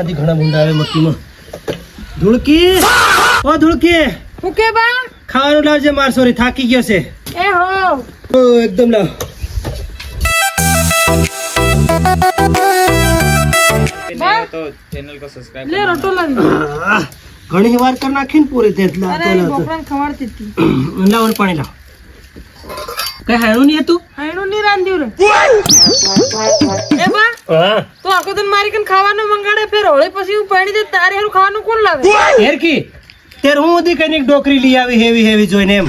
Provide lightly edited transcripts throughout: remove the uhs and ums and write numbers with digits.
આથી ઘણા મુંડા આવે મક્કીમાં. ધૂળકી, ઓ ધૂળકી, હું કે બા ખાવાનું લાવજે, માર સોરી થાકી ગયો છે. એ હો ઓ એકદમ લાવ. तो चैनल को सब्सक्राइब લે રોટો લાવી ઘણી વાર કર નાખીને પૂરી તે અરે બોકરાને ખવાડતી હતી લાવ ને પાણી લાવ. કઈ હાણું નહીં હતું? હાઈનું ની રાંધ્યું રે એ બા હા તો આખો દિન મારી કન ખાવાનું મંગાડે ફેર હોળી પછી હું પાણી દે તારે હારું ખાવાનું કોણ લાવે હેરકી તેર હું દી કઈ ડોકરી લઈ આવી હેવી હેવી જોઈને એમ.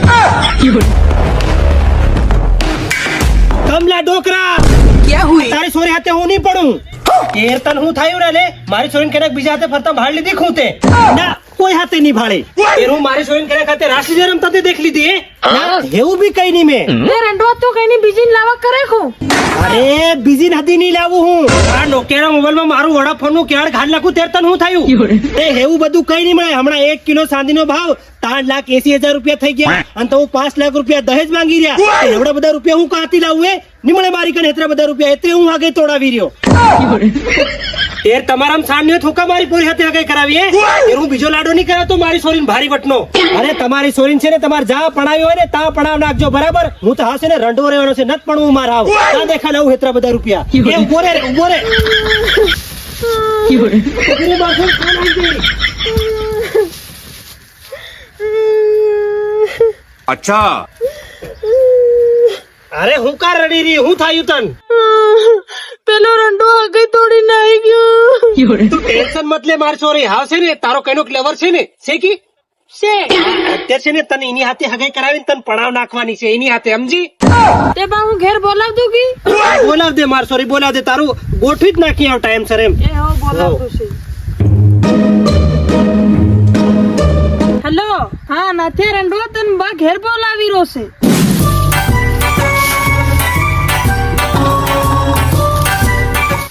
કમલા ડોકરા ક્યાં હુઈ તારી સોરી હાથે હું નહીં પડું. કેરતન હું થયું રે લે મારી સોરીને કેનાક બીજા હાથે ફરતા ભાળ લીધી ખૂતે ના કોઈ હાથે નહીં ભાળે. તેર હું મારી સોરીને કેનાક હાથે રાશી રમતા તે દેખ લીધી હે ના એવું બી કઈ નહીં મેં. એ રંડવા તો કઈ ની બીજી લાવા કરે ખો અરે બીજી નદી નહીં લાવું હું. આ નોકિયાના મોબાઈલમાં મારું વડાફોન નું ક્યાડ ઘાટ નાખું તેર તન હું થયું એ એવું બધું કઈ નહીં મળે. હમણાં 1 કિલો ચાંદીનો ભાવ 3,80,000 રૂપિયા થઈ ગયા અને તો હું 5 લાખ રૂપિયા દહેજ માંગી રહ્યા. એવડા બધા રૂપિયા હું કાંથી લાવું એ નહીં મળે મારી કને એટલા બધા રૂપિયા એટલે હું આગે તોડાવી રહ્યો. તેર તમારામ સાંજને થોકા મારી પૂરી હાથે આગે કરાવી હે એ હું બીજો લાડો નહીં કરાવતો મારી સોરીન ભારી વટનો. અરે તમારી સોરીન છે ને તમારે જા પડાવી હોય ને તા પડાવ નાખજો બરાબર. હું તો હાસે ને રંડો રહેવાનો છે નત પણ હું મારા આવ તા દેખા લાવું એટલા બધા રૂપિયા એ ઉભો રે ઉભો રે. છોકરી બાથરૂમ કોણ આવી ગઈ? अच्छा અરે હું કાર રડી રહી હું થાયું તન? પેલો રંડો આગળ તોડીને આવી ગયો તું ટેન્શન મત લે મારી સોરી હાવ છે ને તારો કઈનો ક્લેવર છે ને છે કી છે અત્યારે છે ને તને એની હાથે હગાઈ કરાવીને તને પડાવ નાખવાની છે એની હાથે સમજી. તે બા હું ઘેર બોલાવ દઉં કી બોલાવ દે માર સોરી બોલાવ દે તારું ગોઠવી જ નાખી આવ ટાઈમ સર એમ. એ હો બોલાવ દઉં છે હેલો હા નાથે રંડો તન બા ઘેર બોલાવી રહ્યો છે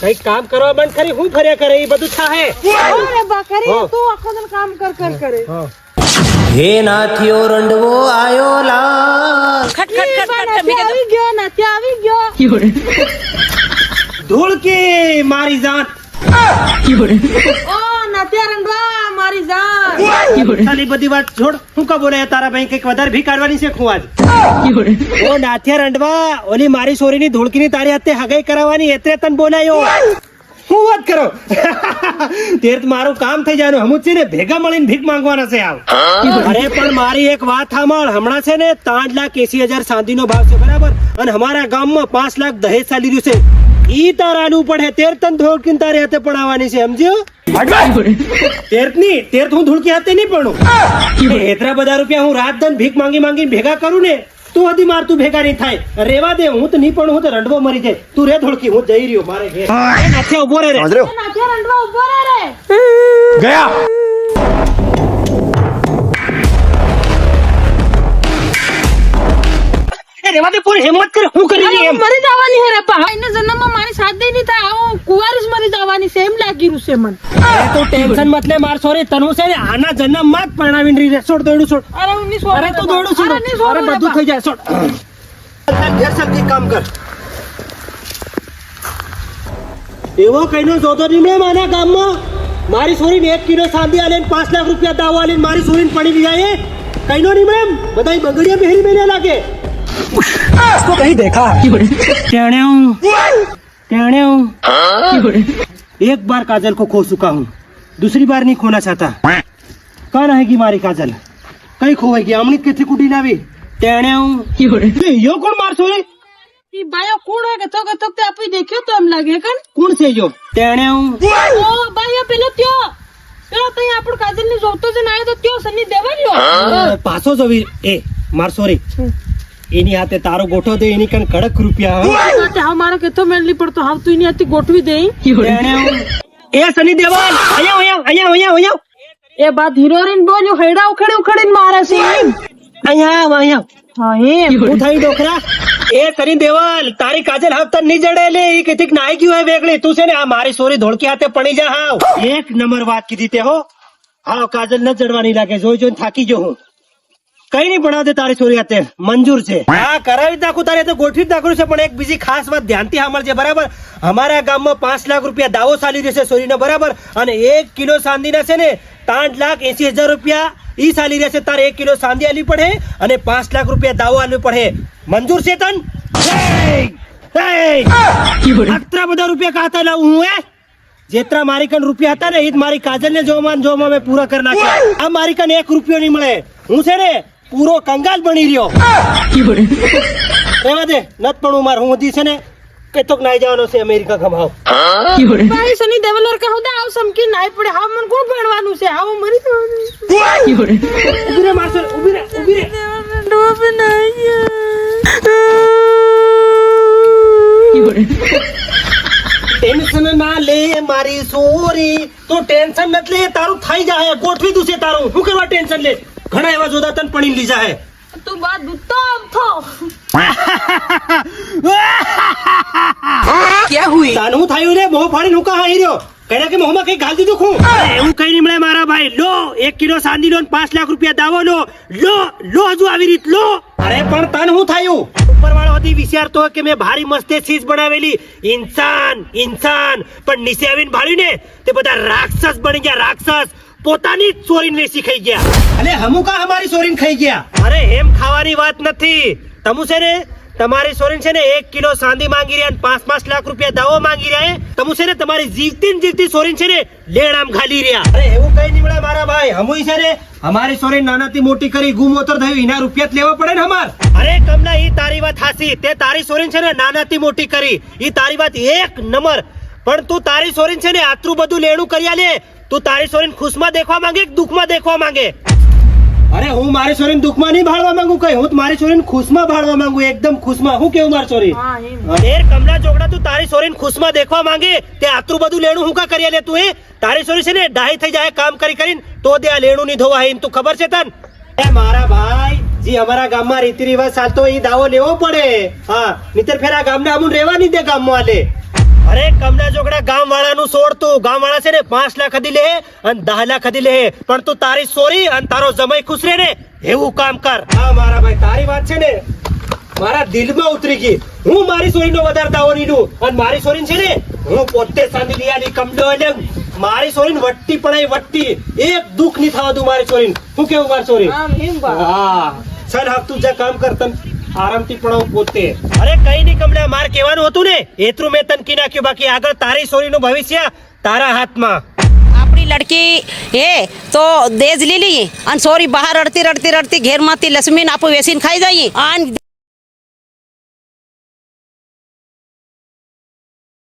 કઈ કામ કરવા બંધ કરી હું ફર્યા કરે એ બધું થાહે. અરે બા ખરી હા. તું આખો દિન કામ કર કરે હે નાથિયો રંડવો આયો લાલ એ બા નાથે આવી ગયો નાથે આવી ગયો ધૂળકી મારી જાન ઓ નાથે રંડવા મારી જાન ખાલી બધી વાત છોડ. હું કા બોલે તારા ભાઈ કઈક વધારે ભી કાઢવાની છે ખુવાજ. ઓ નાથિયા રંડવા ઓલી મારી સોરીની ધૂળકીની તારી હાથે હગાઈ કરાવવાની એટલે તને બોલાયો. હું વાત કરો તેર તો મારું કામ થઈ જાય હમું છે ને ભેગા મળીને ભીખ માંગવાના છે આવ. અરે પણ મારી એક વાત સાંભળ. હમણાં છે ને 3,80,000 ચાંદીનો ભાવ છે બરાબર અને અમારા ગામમાં 5 લાખ દહેજ ચાલી રહ્યું છે. ઈ તારાનું પડે તેર તન ધોળકીને તારી હાથે પડાવવાની છે સમજ્યો? તેર તો હું ધૂળકી હાથે નહીં પડું. એટલા બધા રૂપિયા હું રાત દન ભીખ માંગી માંગી ભેગા કરું ને તું હજી મારતું ભેગા નહીં થાય. રેવા દે હું તો નહીં પણ હું તો રંડવો મરી જાય. તું રે ધોળકી હું જઈ રહ્યો મારે ઘેર. નાથે ઉભો રે નાથે રંડવા ઉભો રહે રે गया રેવા દે પૂરી હિંમત કરે હું કરી રહી એમ. મરી જવાની હે રે પા એને જન્મમાં મારી સાથે નહીં થાય આવો કુવારીસ મરી જવાની છે એમ લાગી રહ્યું છે મને. અરે તું ટેન્શન મત લે માર સોરી તનું છે ને આના જન્મમાં જ પરણાવીને રહી રે. છોડ દોડું છોડ. અરે હું નહીં છોડું અરે તું દોડું છોડ. અરે નહીં છોડું અરે રે બધું બા. થઈ જાય છોડ. ઘેર સબજી કામ કર. એવો કઈનો જોતો નીમળે મારા ગામમાં મારી સોરીને 1 કિલો ચાંદી આલે 5 લાખ રૂપિયા દાવ આલે મારી સોરીને પડી ગયા એ કઈનો નીમળે બધા બગડિયા પહેરી મેલે લાગે. इसको कहीं देखा एक बार काजल को खो चुका हूँ दूसरी बार नहीं खोना चाहता. कौन रहेगी मारी काजल कहीं खोएगी अमृत के कुटी नावी यो कौन मार सोए ઈ બાયો કોણ હે કે તો તે આપી દેખ્યો તો એમ લાગે કન कौन से यो ઓ બાયો પેલો ત્યો તઈ આપણો કાજલ ની જોતો જ ના તો ત્યો સની દેવાલ્યો પાછો જોવી એ માર સોરી એની હાથે તારો ગોઠો દે એની કણ કડક રૂપિયા તે હા મારો કેતો મેળલી પડતો હાવ તું એની હાથી ગોઠવી દે એ સની દેવાલ અહીંયા એ બાદ હિરોઈન બોલ્યો હેડા ઉખડીને મારે છે એમ અહીંયા હા એમ હું થઈ ડોકરા એ સની દેવાલ તારી કાજલ હાથ નહીં જડે લે ઈ કેથીક નાઈ ગયું હે વેગળી તું છે ને આ મારી સોરી ધોળકી હાથે પડી જા હાવ એક નંબર વાત કીધી તે હો હાવ કાજલ ન જડવાની લાગે જોઈ જોઈને થાકી ગયો હું કઈ નહીં ભણાવ દે તારી ચોરી અત્યારે મંજૂર છે હા કરાવી જ નાખું તારે તો ગોઠવી જ નાખું છે પણ એક બીજી ખાસ વાત ધ્યાનથી સાંભળજે બરાબર અમારા ગામમાં 5 લાખ રૂપિયા દાવો ચાલી રહેશે ચોરીનો બરાબર અને 1 કિલો ચાંદીના છે ને 3,80,000 રૂપિયા ઈ ચાલી રહેશે તારે 1 કિલો ચાંદી આલવી પડે અને 5 લાખ રૂપિયા દાવો આલવી પડે મંજૂર છે તન આટલા બધા રૂપિયા કાતા લાવું હું જેટલા મારી કન રૂપિયા હતા ને એ જ મારી કાજલ ને જોવામાં મેં પૂરા કરી નાખ્યા આ મારી કન 1 રૂપિયો નહીં મળે હું છે ને પૂરો કંગાલ બની રહ્યો રહેવા દે નત પણ હું માર હું દી છે ને કે તો નાઈ જવાનો છે અમેરિકા કમાવ ભાઈ સની દેવલર કે હોદા આવ સમકી નાઈ પડે હા મન કોણ ભણવાનું છે આવો મરી ઉભી રે માસર ઉભી રે ડોબ નહીં ટેન્શન ના લે મારી સોરી તો ટેન્શન નત લે તારું થઈ જાય ગોઠવી દું છે તારું હું કરવા ટેન્શન લે ઘણા એવા જોદા તન પડી લીધા હે તું બાદ દુતો થો क्या हुई તાનું થયું રે મોહ ફાડી નુકા હાઈ રહ્યો કડા કે મોહમાં કઈ ગાલ દીધું ખું એવું કઈ નહીં મળે મારા ભાઈ લો 1 કિલો ચાંદી લો 5 લાખ રૂપિયા દાવો લો લો હજુ આવી રીત લો અરે પણ તન હું થયું ઉપરવાળો હતી વિચારતો કે મેં ભારી મસ્તે ચીજ બનાવેલી ઇન્સાન પણ નીચે આવીને ભાળ્યું ને તે બધા રાક્ષસ બની ગયા રાક્ષસ પોતાની જ ચોરીને વેચી ખાઈ ગયા અલે હમુકા અમારી ચોરીને ખાઈ ગયા અરે એમ ખાવાની વાત નથી તમુ છે ને તમારી સોરીન છે ને 1 કિલો ચાંદી માંગી રહ્યા 5 લાખ રૂપિયા દાવો માંગી રહ્યા તમુ છે ને તમારી જીવતી સોરીન છે ને લેણામ ખાલી રહ્યા અરે એવું કઈ નહીં મળે મારા ભાઈ હમુઈ છે ને અમારી સોરીન નાનાથી મોટી કરી ગુમોતર થયું એના રૂપિયા લેવા પડે ને અમાર અરે કમલા ઈ તારી વાત હાસી તે તારી સોરીન છે ને નાનાથી મોટી કરી ઈ તારી વાત એક નંબર પણ તું તારી સોરીન છે ને આટલું બધું લેણું કર્યા લે તું તારી સોરીન ખુશમાં દેખવા માંગે કે દુઃખમાં દેખવા માંગે અરે હું મારી છોરીને દુઃખમાં નહીં ભાળવા માંગુ કઈ હું મારી છોરીને ખુશમાં ભાળવા માંગુ એકદમ ખુશમાં હું કેવું મારી છોરી એર કમલા ચોકડા તું તારી છોરીને ખુશમાં દેખવા માંગે તે આટલું બધું લેણું હું કા કરી લે તું એ તારી છોરી છે ને ડાહી થઈ જાય કામ કરીને તો દે આ લેણું નહીં ધોવા એમ તું ખબર છે તન એ મારા ભાઈ જી અમારા ગામમાં રીતિ રિવાજ ચાલતો એ દાવો લેવો પડે હા નીતર ફેર આ ગામને આમું રહેવા નહીં દે ગામમાં આલે અરે કમલા જોગડા ગામ વાળાનું છોડ તું ગામ વાળા છે ને 5 લાખ હદી લે અને 10 લાખ હદી લે પણ તું તારી સોરી અને તારો જમાઈ ખુશ રહે ને એવું કામ કર હા મારા ભાઈ તારી વાત છે ને મારા દિલમાં ઉતરી ગઈ હું મારી સોરીનો વધારે દાવો નહીં દઉં અને મારી સોરી છે ને હું પોતે સાંધી લીયાની કમલો એટલે મારી સોરીને વટ્ટી પડાઈ વટ્ટી એક દુઃખ નહીં થવા દઉં મારી સોરીને હું કેવું મારી સોરી હા ચાલ હા તું જા કામ કર તન આરામથી પડાવ પોતે અરે કઈ નહીં કમલા માર કહેવાનું હતું ને એટલું મેં તન કી નાખ્યું બાકી આગળ તારી સોરીનું ભવિષ્ય તારા હાથમાં આપણી લડકી હે તો દેજ લઈ લઈએ અને સોરી બહાર રડતી ઘેરમાંથી લક્ષ્મીને આપું વેસીને ખાઈ જઈએ અને